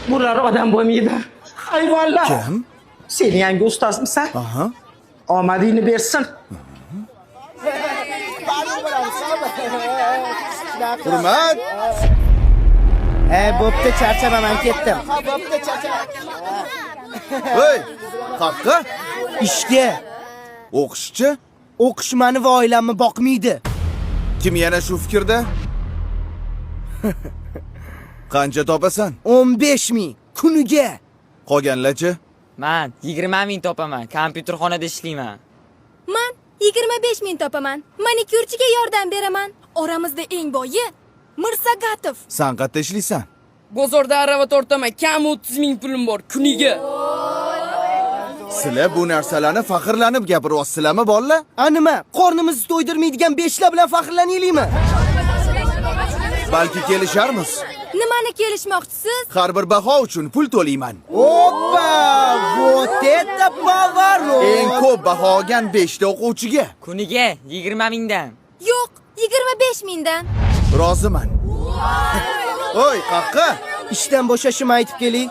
Bular odam bo'lmaydi. Hayvonlar. Kim? Sen yangi ustozmisan? Aha. Omadingni bersin. Hurmat. Bo'pti, charchaman, ketdim. Hey, qaqqa? Ishga. O'qishchi? O'qish meni va oilamni boqmaydi. Kim yana shu fikrda? Qancha topasan? 15 ming kuniga. Qolganlarchi? Men 20 ming topaman. Kompyuterxonada ishlayman. Men 25 ming topaman. Manikyurchiga yordam beraman. Oramizda eng boyi Mirsagatov. Sen qayerda ishlaysan? Bozorda arava tortaman. Kam 30 ming pulim bor kuniga. Sizlar bu narsalarni faxrlanib gapiryapsizlarmi, bolalar? Nima? Qornimizni to'ydirmaydigan 5 lar bilan faxrlanaylikmi? Balki kelisharmiz. Nimani kelishmoqchisiz? Har bir baho uchun pul to'layman. Oppa! Вот это поворот! Eng ko'p baho olgan 5 ta o'quvchiga Kuniga 20 mingdan. Yo'q, 25 mingdan. roziman. Oy, qaqqa? Ishdan bo'shashimni aytib keling.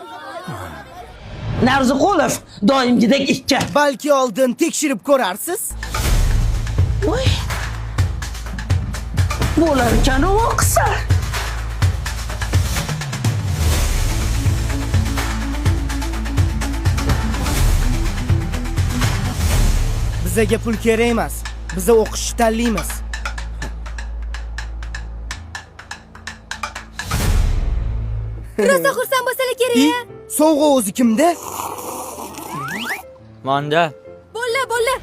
Narziqulov doimgidek ikki. Balki oldin tekshirib ko'rarsiz. Voy. Bo'lar ekan o'qisa. Bizaga pul kerak emas. Biz o'qishni tanlaymiz. Rosa xursand bo'lsalar kerak. Sovg'a o'zi kimda? Manda. Bo'lla.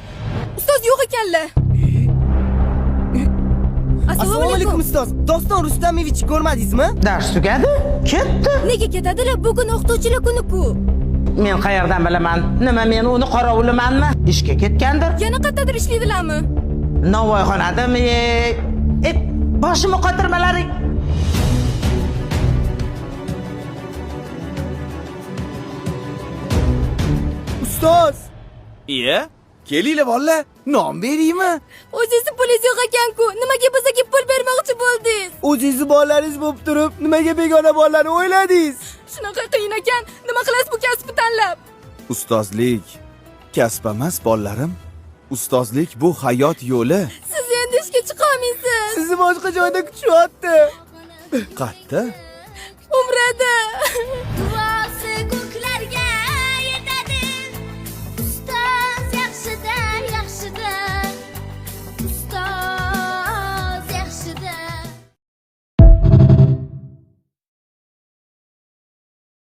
Ustoz yo'q ekanlar. Assalomu alaykum ustoz. Doston Rustamovich ko'rmadingizmi? Dars tugadi, ketdi. Nega ketadilar? Bugun o'qituvchilar kuni-ku. Men qayerdan bilaman? Nima men uni qorovulimanmi? Ishga ketgandir. Yana qayerdadir ishlaydilarmi? Navoiyxonadami? Boshimni qotirmalaring. Ustoz, Iya? Kelinglar bolalar, non beraymi? O'zingizni pulingiz yo'q ekan-ku. Nimaga bizga pul bermoqchi bo'ldingiz? o'zingizni bolalaringiz bo'lib turib, nimaga begona bolalarni o'yladingiz? Shunaqa qiyin ekan. Nima qilasiz bu kasbni tanlab? Ustozlik kasb emas, bolalarim. Ustozlik bu hayot yo'li. Siz endi ishga chiqolmaysiz. Sizni boshqa joyda kutishyapti. Qatta? Umrada.